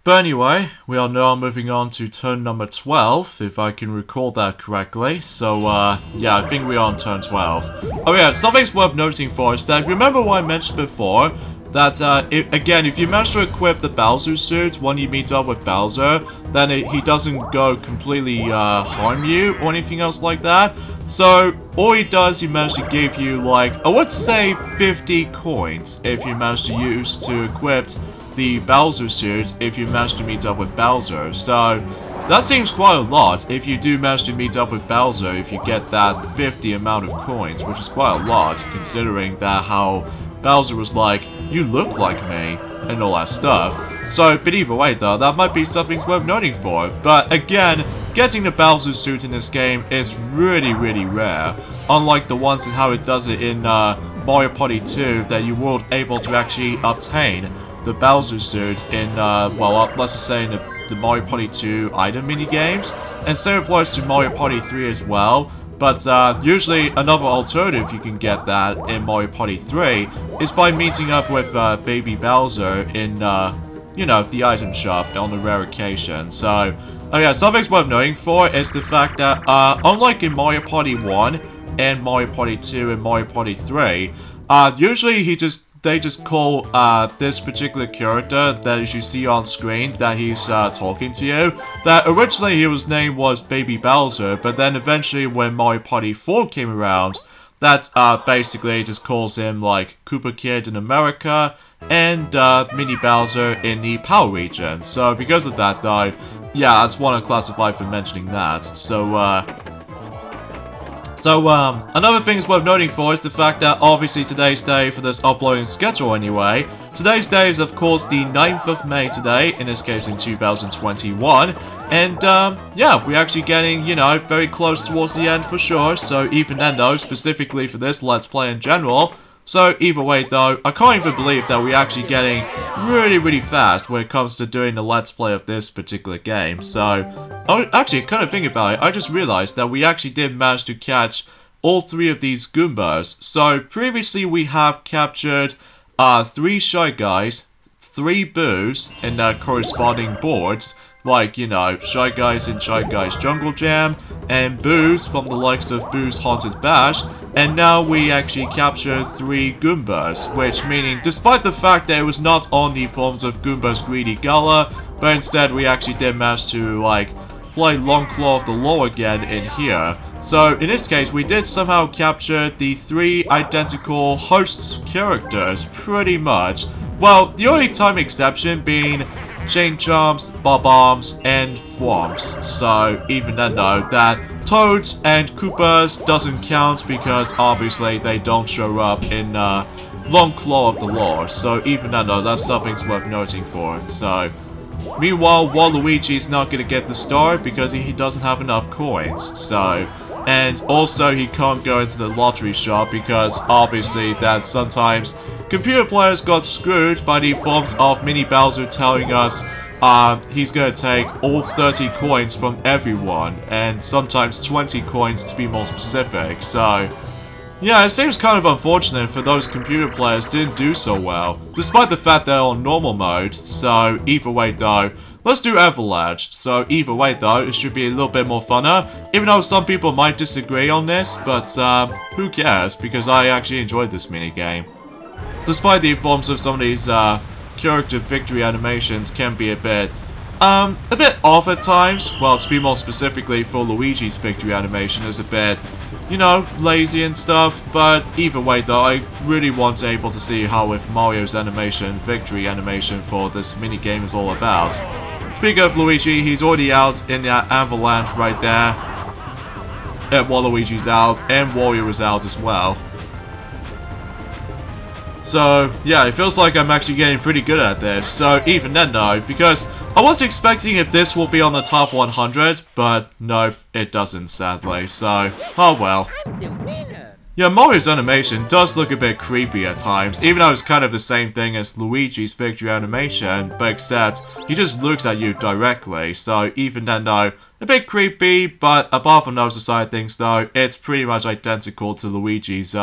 But anyway, we are now moving on to turn number 12, if I can recall that correctly. So, yeah, I think we are on turn 12. Oh yeah, something's worth noting for us that, remember what I mentioned before? That, again, if you manage to equip the Bowser suit when you meet up with Bowser, then he doesn't go completely, harm you or anything else like that. So, all he does, he managed to give you, like, I would say 50 coins if you manage to use to equip the Bowser suit if you manage to meet up with Bowser. So, that seems quite a lot if you do manage to meet up with Bowser if you get that 50 amount of coins, which is quite a lot considering that how Bowser was like, you look like me, and all that stuff. So, but either way though, that might be something worth noting for. But again, getting the Bowser suit in this game is really, really rare. Unlike the ones and how it does it in Mario Party 2, that you weren't able to actually obtain the Bowser suit in, well, let's just say in the Mario Party 2 item minigames. And same applies to Mario Party 3 as well. But usually another alternative you can get that in Mario Party 3 is by meeting up with Baby Bowser in, you know, the item shop on a rare occasion. So, oh yeah, something's worth noting for is the fact that, unlike in Mario Party 1 and Mario Party 2 and Mario Party 3, usually they just call this particular character that you see on screen that he's talking to you. That originally his name was Baby Bowser, but then eventually when Mario Party 4 came around, that basically just calls him like Koopa Kid in America and Mini Bowser in the PAL region. So because of that though, yeah, I just want to classify for mentioning that. So, another thing is worth noting for is the fact that obviously today's day for this uploading schedule anyway. Today's day is of course the 9th of May today, in this case in 2021. And, yeah, we're actually getting, you know, very close towards the end for sure. So even then though, specifically for this Let's Play in general. So either way though, I can't even believe that we're actually getting really, really fast when it comes to doing the Let's Play of this particular game. So, actually, kind of think about it, I just realized that we actually did manage to catch all 3 of these Goombas. So previously we have captured 3 Shy Guys, 3 Boos in their corresponding boards. Like, you know, Shy Guys in Shy Guys Jungle Jam, and Boos from the likes of Boo's Haunted Bash, and now we actually captured 3 Goombas, which meaning, despite the fact that it was not on the forms of Goomba's Greedy Gala, but instead we actually did manage to, like, play Long Claw of the Law again in here. So, in this case, we did somehow capture the 3 identical hosts characters, pretty much. Well, the only time exception being Chain Chomps, Bob-Ombs, and Thwomps. So, even then though, that Toads and Koopas doesn't count because obviously they don't show up in Long Claw of the Law. So, even then though, that's something's worth noting for. So, meanwhile, Waluigi's not gonna get the star because he doesn't have enough coins. So, and also he can't go into the lottery shop because obviously that sometimes computer players got screwed by the forms of Mini Bowser telling us he's gonna take all 30 coins from everyone, and sometimes 20 coins to be more specific. So, yeah, it seems kind of unfortunate for those computer players didn't do so well, despite the fact they're on normal mode. So, either way though, let's do Avalanche. So, either way though, it should be a little bit more funner, even though some people might disagree on this, but who cares, because I actually enjoyed this minigame. Despite the forms of some of these character victory animations can be a bit off at times. Well, to be more specifically for Luigi's victory animation is a bit, you know, lazy and stuff. But either way though, I really want to able to see how with Mario's animation, victory animation for this minigame is all about. Speaking of Luigi, he's already out in that Avalanche right there. And Waluigi's out, and Wario is out as well. So, yeah, it feels like I'm actually getting pretty good at this. So, even then though, because I was expecting if this will be on the top 100, but no, it doesn't, sadly. So, oh well. Yeah, Mario's animation does look a bit creepy at times, even though it's kind of the same thing as Luigi's victory animation, but except he just looks at you directly. So, even then though, a bit creepy, but apart from those side things though, it's pretty much identical to Luigi's,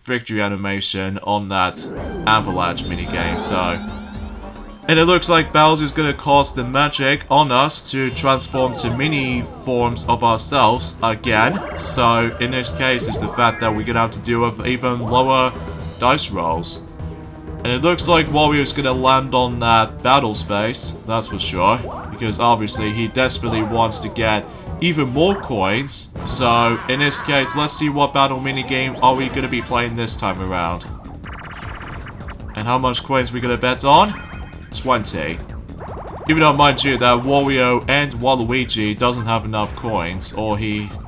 victory animation on that Avalanche minigame, so. And it looks like Bowser's gonna cast the magic on us to transform to mini forms of ourselves again. So in this case, it's the fact that we're gonna have to deal with even lower dice rolls. And it looks like Wario's gonna land on that battle space, that's for sure. Because obviously he desperately wants to get even more coins. So in this case, let's see what battle minigame are we gonna be playing this time around. And how much coins we gonna bet on? 20. Even though, mind you, that Wario and Waluigi doesn't have enough coins, or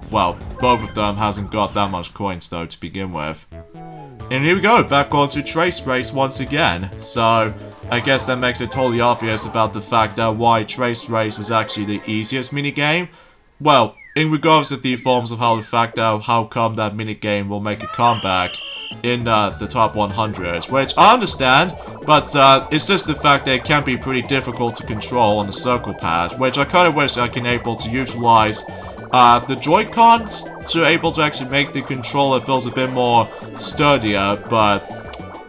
well, both of them hasn't got that much coins though to begin with. And here we go, back onto Trace Race once again. So, I guess that makes it totally obvious about the fact that why Trace Race is actually the easiest minigame. Well, in regards to the forms of how the fact that how come that minigame will make a comeback in the top 100, which I understand, but it's just the fact that it can be pretty difficult to control on the circle pad, which I kind of wish I can able to utilize the Joy-Cons to able to actually make the controller feels a bit more sturdier, but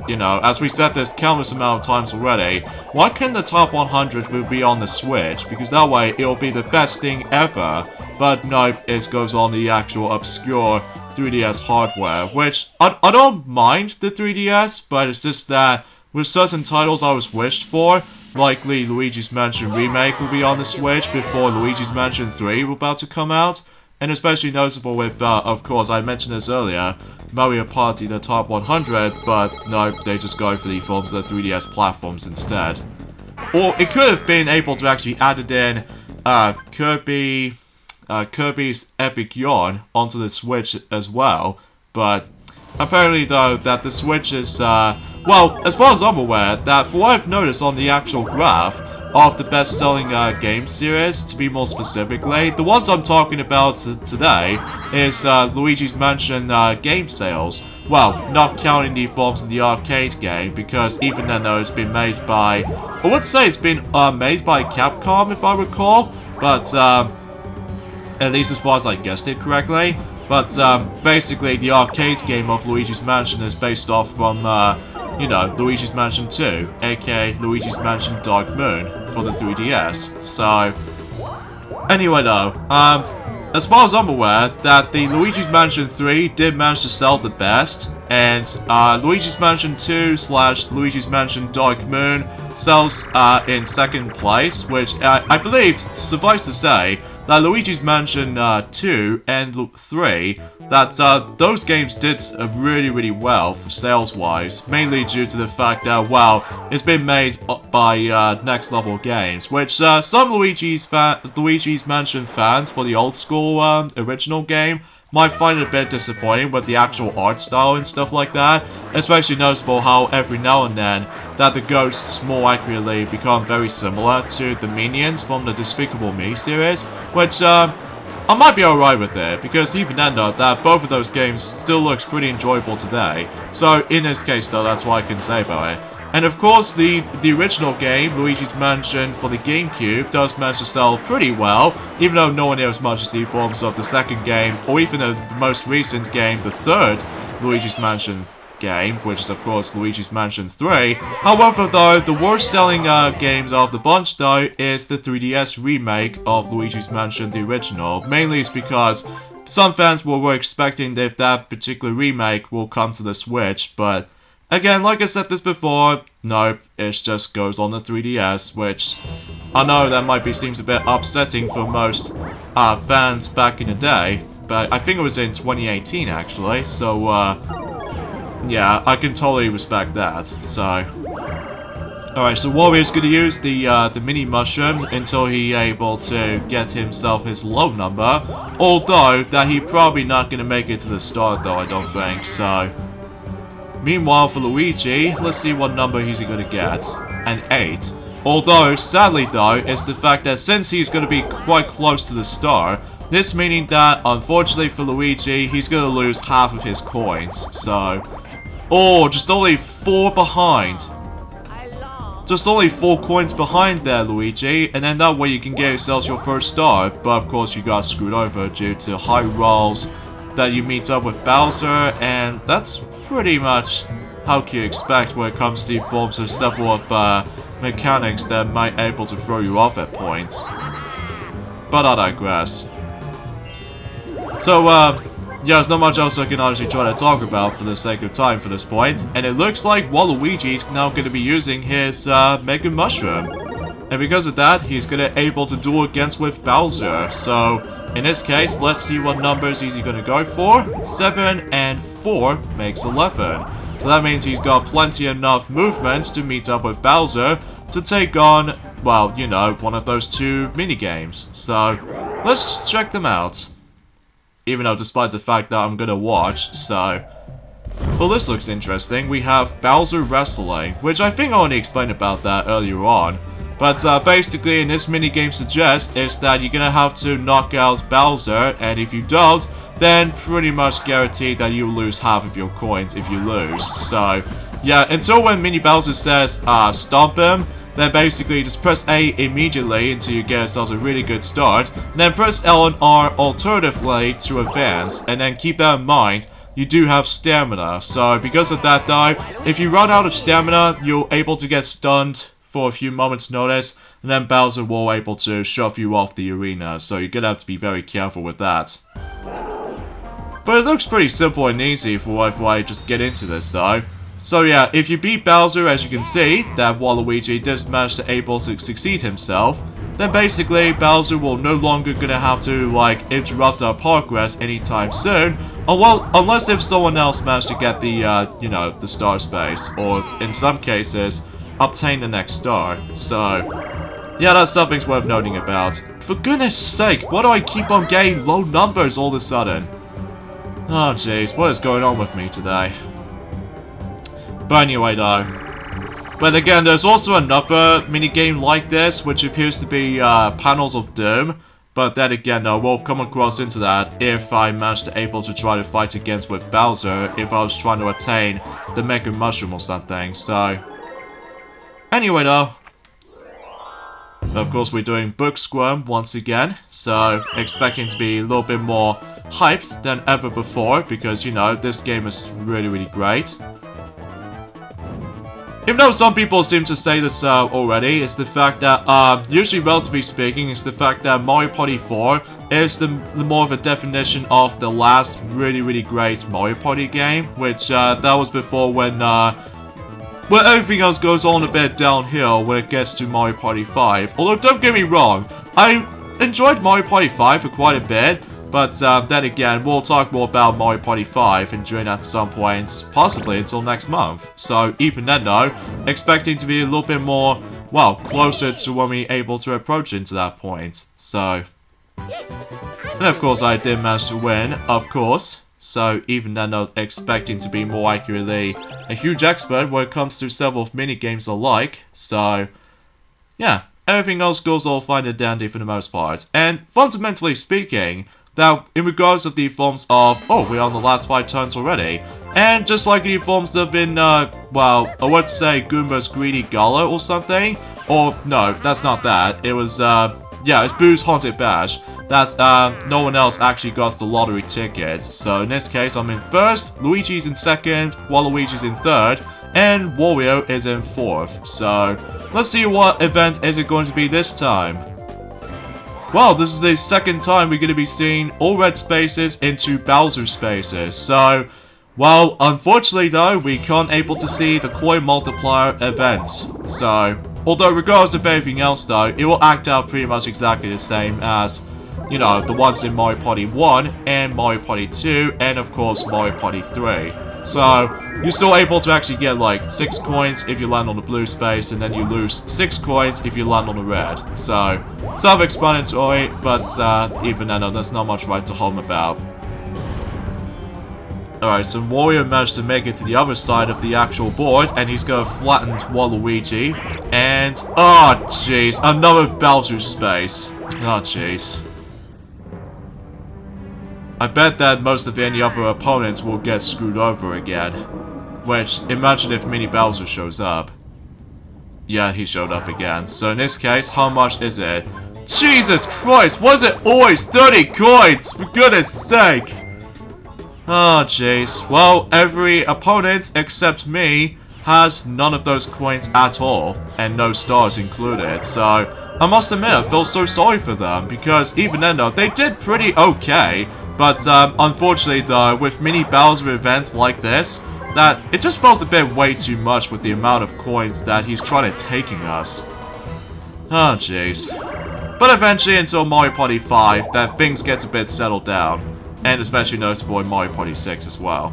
you know, as we said this countless amount of times already, why can't the top 100 will be on the Switch? Because that way it'll be the best thing ever. But nope, it goes on the actual obscure 3DS hardware, which I don't mind the 3DS, but it's just that with certain titles I was wished for, likely Luigi's Mansion Remake will be on the Switch before Luigi's Mansion 3 will about to come out. And especially noticeable with, of course, I mentioned this earlier, Mario Party, the top 100, but no, they just go for the forms of the 3DS platforms instead. Or it could have been able to actually added in Kirby's Epic Yarn onto the Switch as well, but apparently though that the Switch is, well, as far as I'm aware, that for what I've noticed on the actual graph of the best-selling game series, to be more specifically, the ones I'm talking about today is Luigi's Mansion game sales. Well, not counting the forms of the arcade game, because even then though it's been made by, I would say it's been made by Capcom if I recall, but at least as far as I guessed it correctly. But basically the arcade game of Luigi's Mansion is based off from you know, Luigi's Mansion 2, aka Luigi's Mansion Dark Moon for the 3DS. So, anyway though, as far as I'm aware, that the Luigi's Mansion 3 did manage to sell the best, and Luigi's Mansion 2 / Luigi's Mansion Dark Moon sells in second place, which I believe, suffice to say, that Luigi's Mansion 2 and 3, that those games did really well for sales-wise, mainly due to the fact that, well, it's been made by Next Level Games, which some Luigi's Mansion fans for the old school original game might find it a bit disappointing with the actual art style and stuff like that, especially noticeable how every now and then that the ghosts more accurately become very similar to the minions from the Despicable Me series, which I might be alright with it, because even then though, that both of those games still looks pretty enjoyable today. So in this case though, that's what I can say about it. And of course, the original game, Luigi's Mansion for the GameCube, does manage to sell pretty well, even though no one near as much as the forms of the second game, or even the most recent game, the third Luigi's Mansion game, which is of course Luigi's Mansion 3. However though, the worst selling games of the bunch though is the 3DS remake of Luigi's Mansion the original. Mainly it's because some fans were expecting if that particular remake will come to the Switch, but again, like I said this before, nope, it just goes on the 3DS, which I know that seems a bit upsetting for most fans back in the day, but I think it was in 2018 actually, so yeah, I can totally respect that. So, alright, so Wario's gonna use the mini mushroom until he's able to get himself his low number, although that he probably not gonna make it to the start though, I don't think, so. Meanwhile, for Luigi, let's see what number he's gonna get. An 8. Although, sadly though, it's the fact that since he's gonna be quite close to the star, this meaning that, unfortunately for Luigi, he's gonna lose half of his coins, so. Oh, just only 4 behind. Just only 4 coins behind there, Luigi, and then that way you can get yourself your first star, but of course you got screwed over due to high rolls that you meet up with Bowser, and that's pretty much how you expect when it comes to forms of several of mechanics that might able to throw you off at points. But I digress. So, yeah, there's not much else I can honestly try to talk about for the sake of time for this point. And it looks like Waluigi's now going to be using his Mega Mushroom. And because of that, he's going to able to duel against with Bowser. So, in this case, let's see what numbers he's going to go for. 7 and 4 makes 11. So that means he's got plenty enough movements to meet up with Bowser to take on, well, you know, one of those two minigames. So, let's check them out. Even though, despite the fact that I'm gonna watch, so... Well, this looks interesting. We have Bowser Wrestling, which I think I already explained about that earlier on. But basically, in this minigame suggests is that you're gonna have to knock out Bowser, and if you don't, then pretty much guaranteed that you lose half of your coins if you lose. So, yeah, until when Mini Bowser says, stomp him, then basically just press A immediately until you get yourselves a really good start, and then press L and R alternatively to advance, and then keep that in mind, you do have stamina. So because of that though, if you run out of stamina, you're able to get stunned for a few moments notice, and then Bowser will able to shove you off the arena, so you're gonna have to be very careful with that. But it looks pretty simple and easy for if I just get into this though. So yeah, if you beat Bowser, as you can see, that Waluigi does manage to able to succeed himself, then basically Bowser will no longer gonna have to like interrupt our progress anytime soon, unless if someone else managed to get the you know, the star space, or in some cases, obtain the next star. So yeah, that's something worth noting about. For goodness sake, why do I keep on getting low numbers all of a sudden? Oh jeez, what is going on with me today? But anyway though, but again there's also another minigame like this which appears to be Panels of Doom, but then again though, we'll come across into that if I manage to able to try to fight against with Bowser if I was trying to obtain the Mega Mushroom or something. So anyway though, of course we're doing Book Squirm once again, so expecting to be a little bit more hyped than ever before because, you know, this game is really great. Even though some people seem to say this already, it's the fact that, usually relatively speaking, it's the fact that Mario Party 4 is the more of a definition of the last really great Mario Party game, which that was before when everything else goes on a bit downhill when it gets to Mario Party 5. Although, don't get me wrong, I enjoyed Mario Party 5 for quite a bit, but then again, we'll talk more about Mario Party 5 and during at some point, possibly until next month. So even then though, expecting to be a little bit more, well, closer to when we're able to approach into that point. So, and of course I did manage to win, of course. So even then though, expecting to be more accurately a huge expert when it comes to several minigames alike. So, yeah, everything else goes all fine and dandy for the most part. And fundamentally speaking, now, in regards of the forms of, oh, we're on the last 5 turns already, and just like the forms of in, well, I would say Goomba's Greedy Gala or something, or, no, that's not that, it was, yeah, it's Boo's Haunted Bash, that, no one else actually got the lottery ticket, so in this case, I'm in first, Luigi's in second, Waluigi's in third, and Wario is in fourth, so, let's see what event is it going to be this time. Well, this is the second time we're going to be seeing all red spaces into Bowser spaces. So, well, unfortunately though, we can't able to see the coin multiplier events. So, although regardless of everything else though, it will act out pretty much exactly the same as, you know, the ones in Mario Party 1 and Mario Party 2 and of course Mario Party 3. So, you're still able to actually get like 6 coins if you land on the blue space, and then you lose 6 coins if you land on the red. So, self-explanatory, but even then, there's not much right to home about. Alright, so Wario managed to make it to the other side of the actual board, and he's gonna flatten Waluigi. And, oh jeez, another Bowser space. Oh jeez. I bet that most of any other opponents will get screwed over again. Which, imagine if Mini Bowser shows up. Yeah, he showed up again. So in this case, how much is it? Jesus Christ, was it always 30 coins? For goodness sake! Oh jeez. Well, every opponent except me has none of those coins at all, and no stars included, so I must admit I feel so sorry for them, because even then though, they did pretty okay, but unfortunately though, with mini Bowser events like this, that it just feels a bit way too much with the amount of coins that he's trying to taking us. Oh jeez. But eventually until Mario Party 5, that things gets a bit settled down, and especially noticeable in Mario Party 6 as well.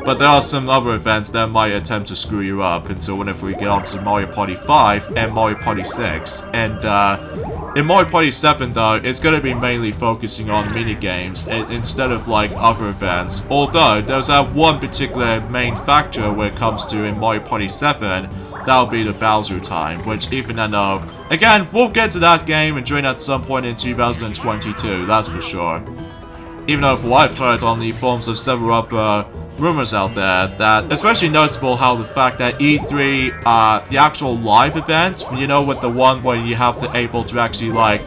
But there are some other events that might attempt to screw you up until whenever we get on to Mario Party 5 and Mario Party 6. And in Mario Party 7 though, it's going to be mainly focusing on minigames instead of like other events. Although there's that one particular main factor when it comes to in Mario Party 7, that'll be the Bowser time, which even I know, again, we'll get to that game and join at some point in 2022, that's for sure. Even though from what I've heard on the forums of several other rumors out there, that especially noticeable how the fact that E3, the actual live event, you know, with the one where you have to able to actually like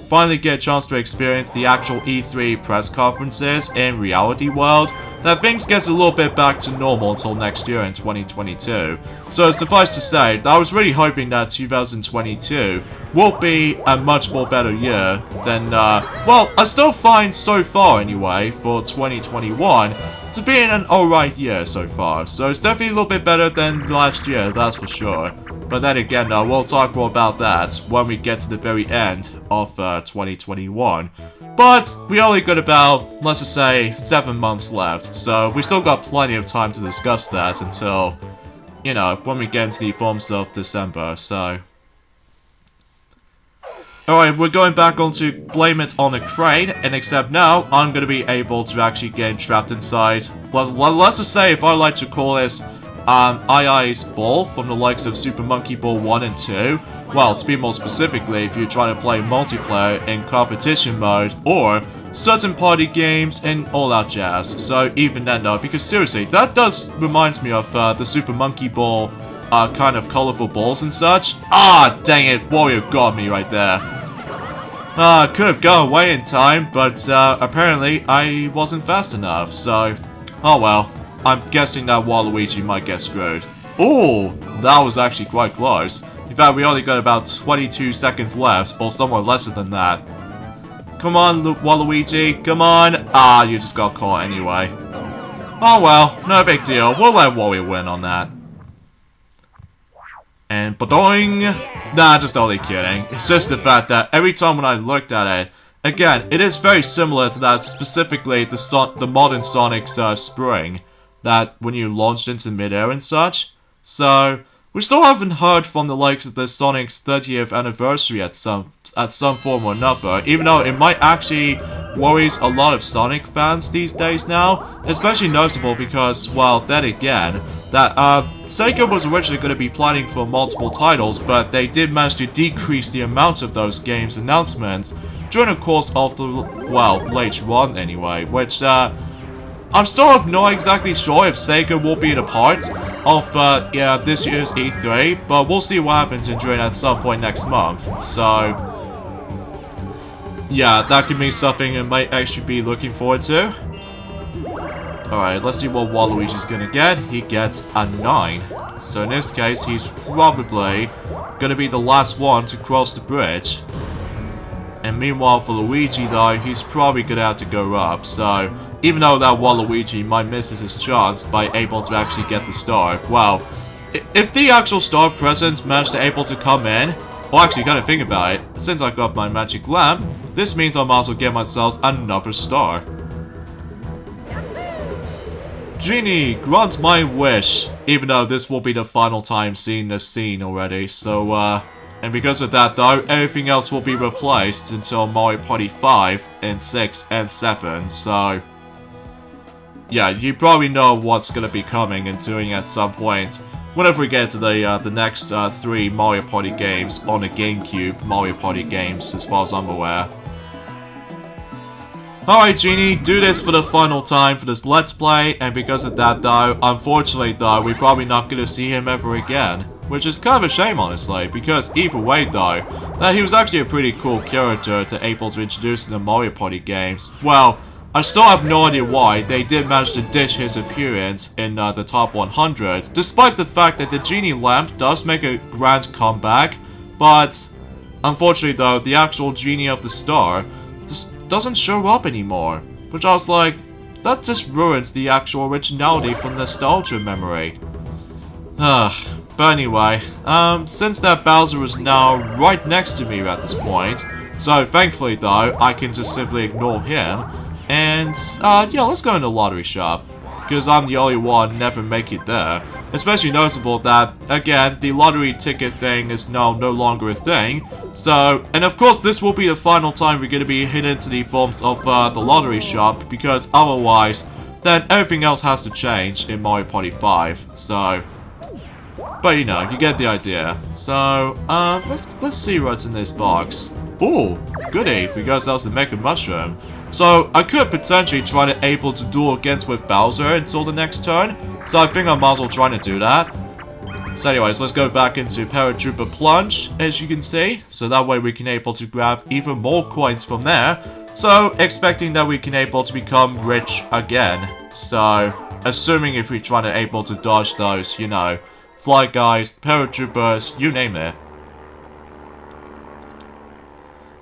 finally get a chance to experience the actual E3 press conferences in reality world, that things gets a little bit back to normal until next year in 2022. So suffice to say, I was really hoping that 2022 will be a much more better year than, well, I still find so far anyway, for 2021, to be an alright year so far. So it's definitely a little bit better than last year, that's for sure. But then again, we'll talk more about that when we get to the very end of 2021. But we only got about, let's just say, 7 months left, so we still got plenty of time to discuss that until, you know, when we get into the forms of December, so... Alright, we're going back on to blame it on a crane, and except now, I'm going to be able to actually get trapped inside. Well, let's just say, if I like to call this, II's ball from the likes of Super Monkey Ball 1 and 2. Well, to be more specifically, if you're trying to play multiplayer in competition mode, or certain party games and all that jazz. So even then though, because seriously, that does reminds me of the Super Monkey Ball kind of colorful balls and such. Ah, dang it, Wario got me right there. Could have gone away in time, but apparently I wasn't fast enough, so oh well. I'm guessing that Waluigi might get screwed. Oh, that was actually quite close. In fact, we only got about 22 seconds left, or somewhere lesser than that. Come on, Waluigi, come on. Ah, you just got caught anyway. Oh well, no big deal. We'll let Wario win on that. And badoing! Nah, just only kidding. It's just the fact that every time when I looked at it, again, it is very similar to that, specifically the modern Sonic's Spring. That when you launched into midair and such. So we still haven't heard from the likes of the Sonic's 30th anniversary at some form or another, even though it might actually worries a lot of Sonic fans these days now, especially noticeable because, well, then again, that Sega was originally going to be planning for multiple titles, but they did manage to decrease the amount of those games announcements during the course of the, well, later on anyway, which I'm still not exactly sure if Sega will be a part of this year's E3, but we'll see what happens during at some point next month. So, yeah, that could be something I might actually be looking forward to. Alright, let's see what Waluigi's gonna get. He gets a 9. So in this case, he's probably gonna be the last one to cross the bridge. And meanwhile for Luigi though, he's probably gonna have to go up, so... Even though that Waluigi might miss his chance by able to actually get the star, well, if the actual star present managed to able to come in, well actually gotta think about it, since I got my magic lamp, this means I might as well get myself another star. Genie, grant my wish, even though this will be the final time seeing this scene already, so and because of that though, everything else will be replaced until Mario Party 5 and 6 and 7, so... Yeah, you probably know what's gonna be coming and doing at some point whenever we get to the next 3 Mario Party games on the GameCube Mario Party games, as far as I'm aware. Alright Genie, do this for the final time for this Let's Play, and because of that though, unfortunately though, we're probably not gonna see him ever again. Which is kind of a shame honestly, because either way though, that he was actually a pretty cool character to able to introduce in the Mario Party games. Well, I still have no idea why they did manage to ditch his appearance in the top 100, despite the fact that the Genie Lamp does make a grand comeback, but unfortunately though, the actual Genie of the Star just doesn't show up anymore, which I was like, that just ruins the actual originality from nostalgia memory. But anyway, since that Bowser is now right next to me at this point, so thankfully though, I can just simply ignore him, and yeah, let's go in the lottery shop, because I'm the only one never make it there. Especially noticeable that, again, the lottery ticket thing is now no longer a thing, so, and of course this will be the final time we're going to be hit into the forms of the lottery shop, because otherwise, then everything else has to change in Mario Party 5, so... But you know, you get the idea. So, let's see what's in this box. Ooh, goody, we got ourselves the Mega Mushroom. So, I could potentially try to able to duel against with Bowser until the next turn. So I think I might as well try to do that. So anyways, let's go back into Paratrooper Plunge, as you can see. So that way we can able to grab even more coins from there. So, expecting that we can able to become rich again. So, assuming if we try to able to dodge those, you know, Fly Guys, Paratroopers, you name it.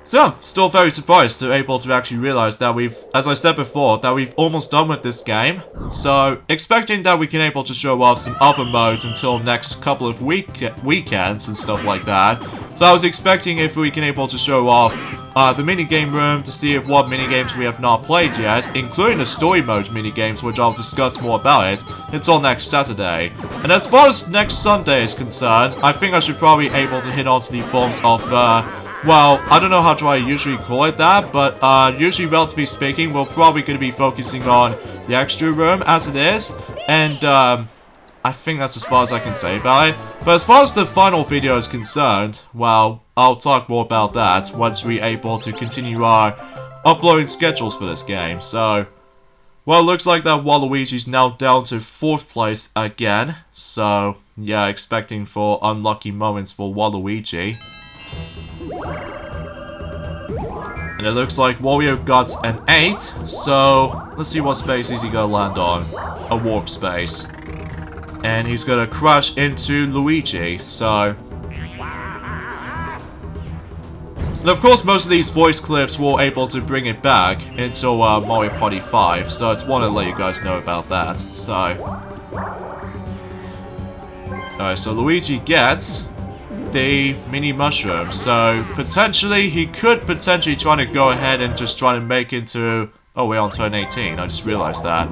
So I'm still very surprised to able to actually realize that we've, as I said before, that we've almost done with this game. So, expecting that we can able to show off some other modes until next couple of weekends and stuff like that. So I was expecting if we can able to show off the minigame room to see if what minigames we have not played yet, including the story mode minigames, which I'll discuss more about it, until next Saturday. And as far as next Sunday is concerned, I think I should probably able to hit onto the forms of, well, I don't know how do I usually call it that, but usually, relatively speaking, we're probably going to be focusing on the extra room as it is, and I think that's as far as I can say about it. But as far as the final video is concerned, well, I'll talk more about that once we're able to continue our uploading schedules for this game. So, well, it looks like that Waluigi's now down to 4th place again. So, yeah, expecting for unlucky moments for Waluigi. And it looks like Wario got an 8, so let's see what space is he gonna land on. A warp space. And he's gonna crash into Luigi, so... And of course most of these voice clips were able to bring it back until Mario Party 5, so I just wanted to let you guys know about that, so... Alright, so Luigi gets the mini mushroom, so potentially he could potentially try to go ahead and just try to make into... Oh, we're on turn 18, I just realized that.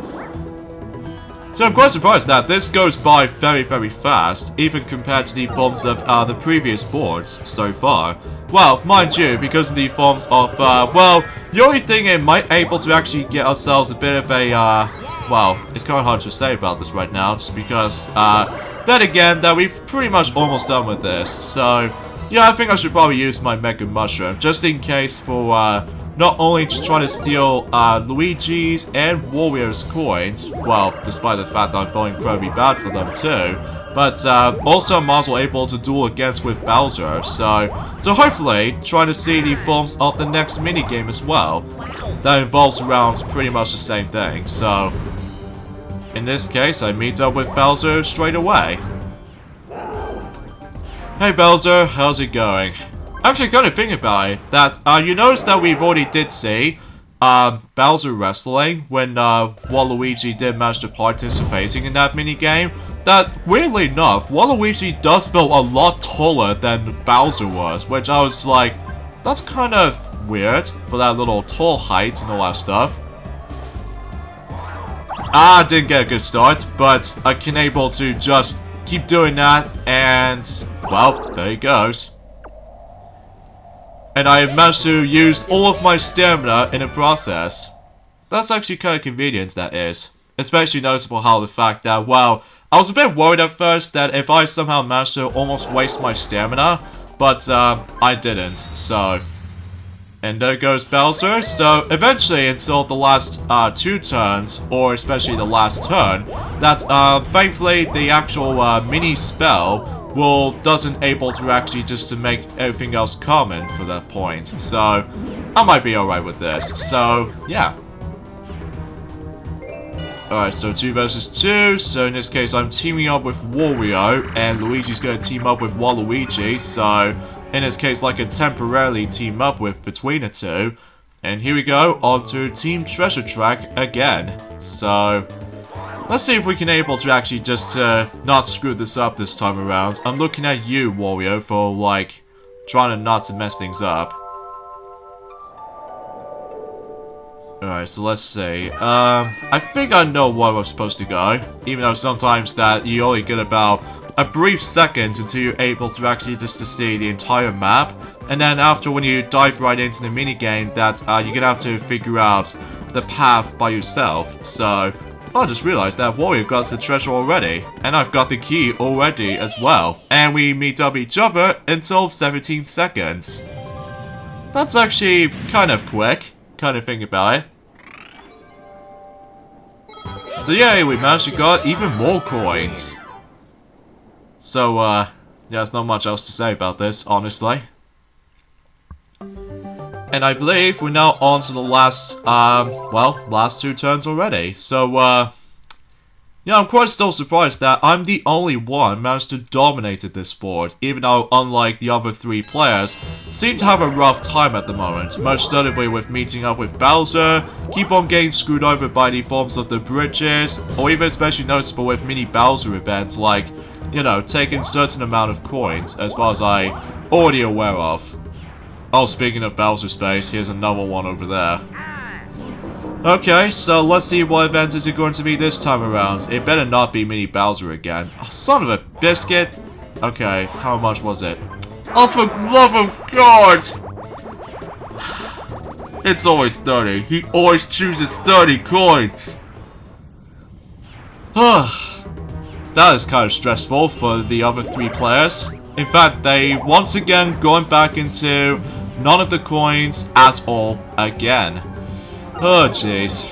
So I'm quite surprised that this goes by very, very fast, even compared to the forms of the previous boards so far. Well, mind you, because of the forms of, well, the only thing it might able to actually get ourselves a bit of a, well, it's kind of hard to say about this right now, just because, then again, that we've pretty much almost done with this, so, yeah, I think I should probably use my Mega Mushroom, just in case for, not only just trying to steal, Luigi's and Wario's coins, well, despite the fact that I'm feeling incredibly bad for them too, but, also I'm also able to duel against with Bowser, so hopefully, trying to see the forms of the next minigame as well, that involves around pretty much the same thing, so... In this case, I meet up with Bowser straight away. Hey Bowser, how's it going? Actually, kind of thinking about it, that, you noticed that we've already did see, Bowser wrestling when, Waluigi did manage to participating in that minigame. That, weirdly enough, Waluigi does feel a lot taller than Bowser was, which I was like, that's kind of weird for that little tall height and all that stuff. I didn't get a good start, but I can able to just keep doing that, and, well, there he goes. And I have managed to use all of my stamina in the process. That's actually kind of convenient, that is. Especially noticeable how the fact that, well, I was a bit worried at first that if I somehow managed to almost waste my stamina, but, I didn't, so... And there goes Bowser, so eventually until the last 2 turns, or especially the last turn, that thankfully the actual mini spell doesn't able to actually just to make everything else common for that point. So I might be alright with this. So yeah. Alright, so 2 versus 2. So in this case, I'm teaming up with Wario, and Luigi's going to team up with Waluigi. So in this case, like a temporarily team up with between the two. And here we go, on to Team Treasure Track again. So let's see if we can able to actually just not screw this up this time around. I'm looking at you, Wario, for like trying to not to mess things up. Alright, so let's see. I think I know where we're supposed to go. Even though sometimes that you only get about a brief second until you're able to actually just to see the entire map. And then after when you dive right into the minigame, that you're gonna have to figure out the path by yourself. So I just realized that Wario got the treasure already. And I've got the key already as well. And we meet up each other until 17 seconds. That's actually kind of quick. Kind of think about it. So yeah, we managed to get even more coins. So yeah, there's not much else to say about this, honestly. And I believe we're now on to the last, well, last 2 turns already. So yeah, I'm quite still surprised that I'm the only one managed to dominate this board, even though, unlike the other 3 players, seem to have a rough time at the moment, most notably with meeting up with Bowser, keep on getting screwed over by the forms of the bridges, or even especially noticeable with mini Bowser events like, you know, taking certain amount of coins, as far as I already aware of. Oh, speaking of Bowser space, here's another one over there. Okay, so let's see what event is it going to be this time around. It better not be Mini Bowser again. Oh, son of a biscuit! Okay, how much was it? Oh, for love of God! It's always 30. He always chooses 30 coins! That is kind of stressful for the other 3 players. In fact, they once again going back into none of the coins at all again. Oh jeez.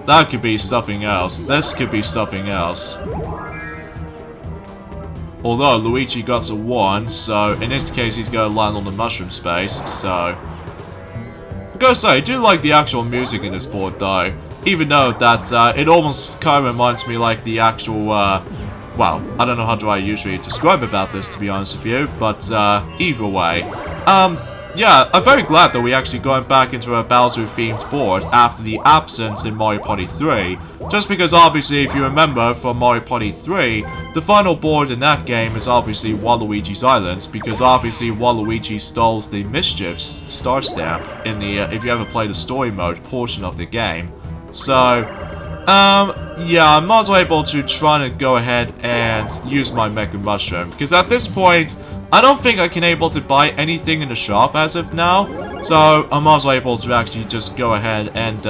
That could be something else. This could be something else. Although Luigi got a 1, so in this case he's gonna land on the mushroom space, so I gotta say, I do like the actual music in this board though. Even though that it almost kind of reminds me like the actual well, I don't know how do I usually describe about this, to be honest with you, but either way. Yeah, I'm very glad that we actually going back into a Bowser-themed board after the absence in Mario Party 3. Just because obviously, if you remember from Mario Party 3, the final board in that game is obviously Waluigi's Island, because obviously Waluigi stole the Mischief star stamp in the, if you ever play the story mode portion of the game. So, yeah, I'm also able to try to go ahead and use my Mega Mushroom, because at this point, I don't think I can able to buy anything in the shop as of now, so I'm also able to actually just go ahead and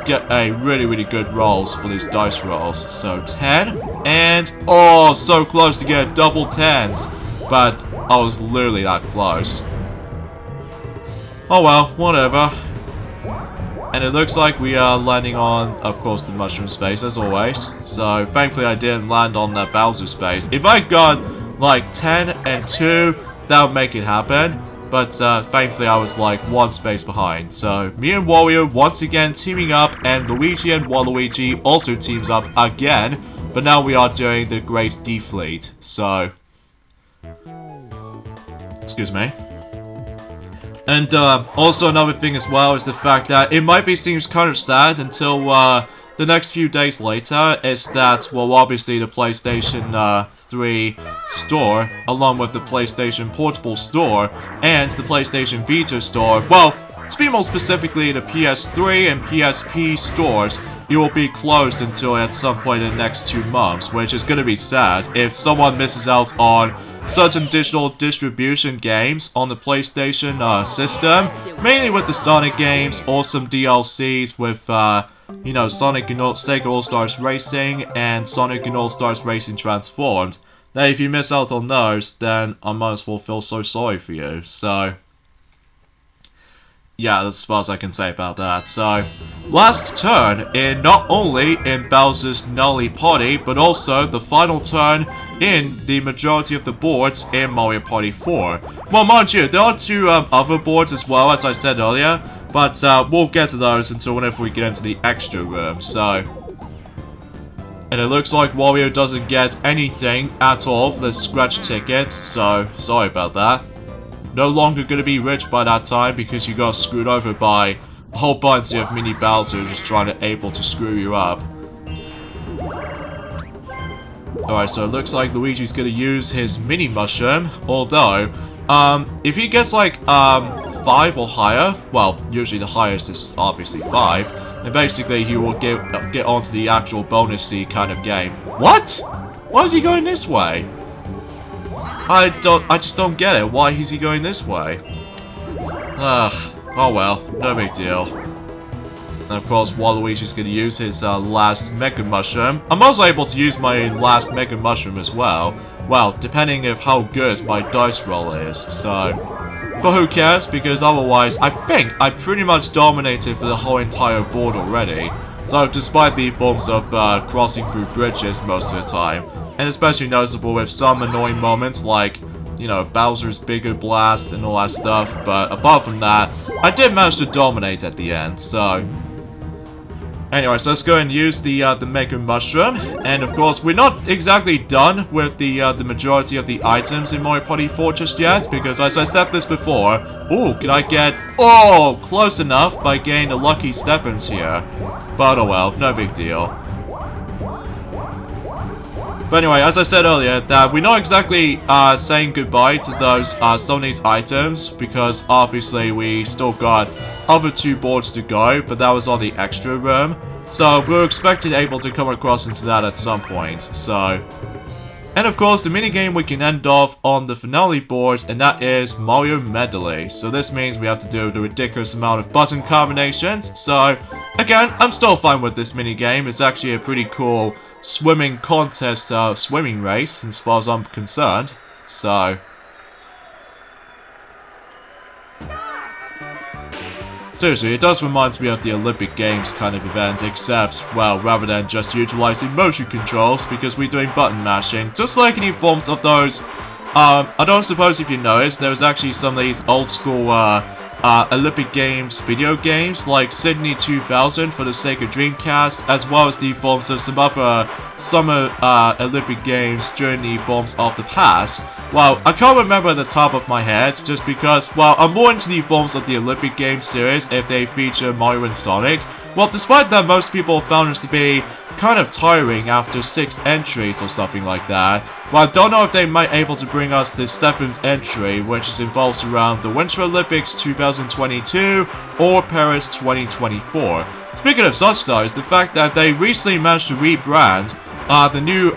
get a really good rolls for these dice rolls. So 10, and oh, so close to get double 10s, but I was literally that close. Oh well, whatever. And it looks like we are landing on, of course, the mushroom space as always. So thankfully I didn't land on that Bowser space. If I got like 10 and 2, that would make it happen, but thankfully I was like 1 space behind. So me and Wario once again teaming up, and Luigi and Waluigi also teams up again, but now we are doing the Great D-Fleet. So excuse me. And also another thing as well is the fact that it might be seems kind of sad until the next few days later is that, well, obviously the PlayStation 3 store, along with the PlayStation Portable store and the PlayStation Vita store, well, to be more specifically the PS3 and PSP stores, it will be closed until at some point in the next 2 months, which is going to be sad if someone misses out on certain digital distribution games on the PlayStation system, mainly with the Sonic games or some DLCs with, you know, Sonic and Sega All-Stars Racing and Sonic and All-Stars Racing Transformed. Now, if you miss out on those, then I might as well feel so sorry for you. So, yeah, that's as far as I can say about that. So, last turn in not only in Bowser's Gnarly Party, but also the final turn in the majority of the boards in Mario Party 4. Well, mind you, there are 2 other boards as well, as I said earlier, but we'll get to those until whenever we get into the extra room. So, And it looks like Wario doesn't get anything at all for the scratch tickets, so sorry about that. No longer gonna be rich by that time because you got screwed over by a whole bunch of mini Bowser just trying to able to screw you up. Alright, so it looks like Luigi's gonna use his mini mushroom, although, if he gets like, 5 or higher, well, usually the highest is obviously 5, and basically he will get onto the actual bonusy kind of game. What? Why is he going this way? I just don't get it. Why is he going this way? Oh well, no big deal. And of course, Waluigi's gonna use his last Mega Mushroom. I'm also able to use my last Mega Mushroom as well. Well, depending on how good my dice roll is, so... But who cares, because otherwise, I think I pretty much dominated for the whole entire board already. So, despite the forms of crossing through bridges most of the time, and especially noticeable with some annoying moments like, you know, Bowser's Bigger Blast and all that stuff, but apart from that, I did manage to dominate at the end, so... Anyways, let's go and use the Mega Mushroom, and of course, we're not exactly done with the majority of the items in Mario Party 4 just yet, because as I said this before, ooh, can I get, oh, close enough by getting the lucky Stephens here, but oh well, no big deal. But anyway, as I said earlier, that we're not exactly saying goodbye to those Sony's items, because obviously we still got other 2 boards to go, but that was on the extra room. So we're expected able to come across into that at some point, so... And of course, the minigame we can end off on the finale board, and that is Mario Medley. So this means we have to do the ridiculous amount of button combinations, so... Again, I'm still fine with this minigame. It's actually a pretty cool swimming contest, swimming race, as far as I'm concerned. So... Seriously, it does remind me of the Olympic Games kind of event, except, well, rather than just utilizing motion controls, because we're doing button mashing, just like any forms of those, I don't suppose if you noticed, there was actually some of these old school, Olympic Games video games, like Sydney 2000 for the Sega Dreamcast, as well as the forms of some other summer, Olympic Games during the forms of the past. Well, I can't remember at the top of my head, just because, well, I'm more into the forms of the Olympic Games series if they feature Mario and Sonic. Well, despite that, most people found this to be kind of tiring after 6 entries or something like that. Well, I don't know if they might be able to bring us the 7th entry, which is involves around the Winter Olympics 2022 or Paris 2024. Speaking of such though, is the fact that they recently managed to rebrand the new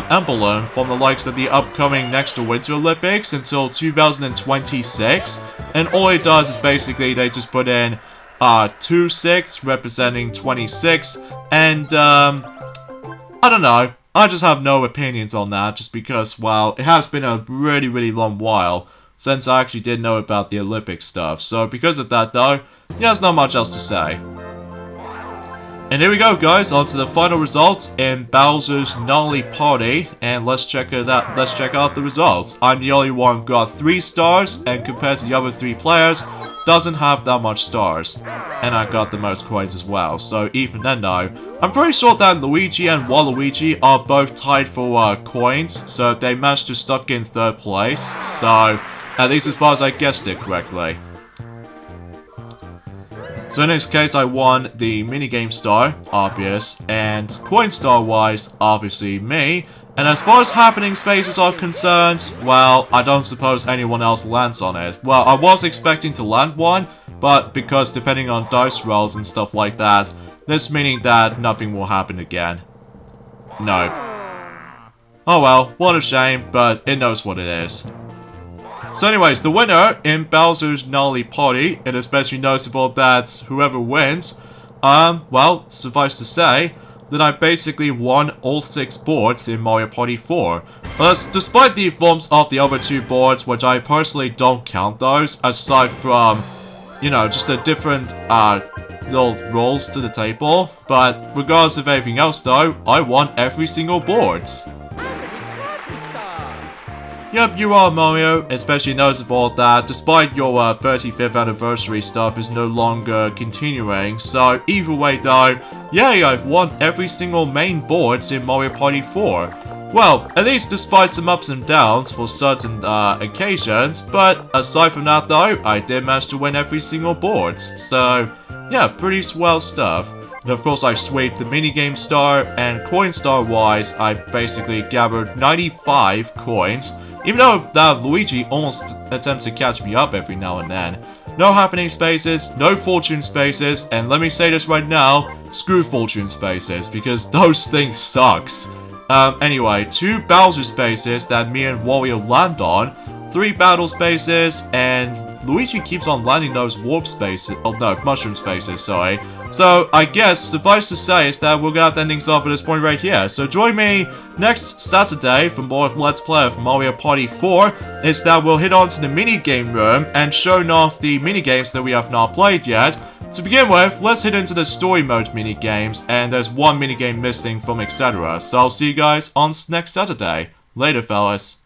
emblem from the likes of the upcoming next Winter Olympics until 2026, and all it does is basically they just put in 2-6 representing 26, and I don't know, I just have no opinions on that, just because, well, it has been a really long while since I actually did know about the Olympic stuff, so because of that though, yeah, there's not much else to say. And here we go, guys, on to the final results in Bowser's Gnarly Party, and let's check out the results. I'm the only one who got 3 stars, and compared to the other 3 players, doesn't have that much stars. And I got the most coins as well, so even then though, I'm pretty sure that Luigi and Waluigi are both tied for coins, so they managed to stuck in 3rd place, so at least as far as I guessed it correctly. So in this case, I won the minigame star, obvious, and coin star wise, obviously me. And as far as happenings phases are concerned, well, I don't suppose anyone else lands on it. Well, I was expecting to land one, but because depending on dice rolls and stuff like that, this meaning that nothing will happen again. No. Oh well, what a shame, but it knows what it is. So anyways, the winner in Bowser's Gnarly Party, and especially noticeable that whoever wins, well, suffice to say, that I basically won all 6 boards in Mario Party 4. But despite the forms of the other 2 boards, which I personally don't count those, aside from, you know, just a different, little rolls to the table. But regardless of everything else though, I won every single board. Yep, you are, Mario. Especially noticeable that despite your 35th anniversary stuff is no longer continuing. So either way though, yay, I've won every single main boards in Mario Party 4. Well, at least despite some ups and downs for certain occasions, but aside from that though, I did manage to win every single boards. So yeah, pretty swell stuff. And of course I swept the minigame star, and coin star wise, I basically gathered 95 coins. Even though that Luigi almost attempts to catch me up every now and then. No happening spaces, no fortune spaces, and let me say this right now, screw fortune spaces, because those things sucks. Anyway, 2 Bowser spaces that me and Wario land on, 3 battle spaces, and Luigi keeps on landing those warp spaces, oh no, mushroom spaces, sorry. So, I guess, suffice to say is that we're gonna have to end things off at this point right here. So join me next Saturday for more of Let's Play of Mario Party 4, is that we'll hit on to the minigame room and show off the minigames that we have not played yet. To begin with, let's hit into the story mode minigames, and there's one minigame missing from etc. So I'll see you guys on next Saturday. Later, fellas.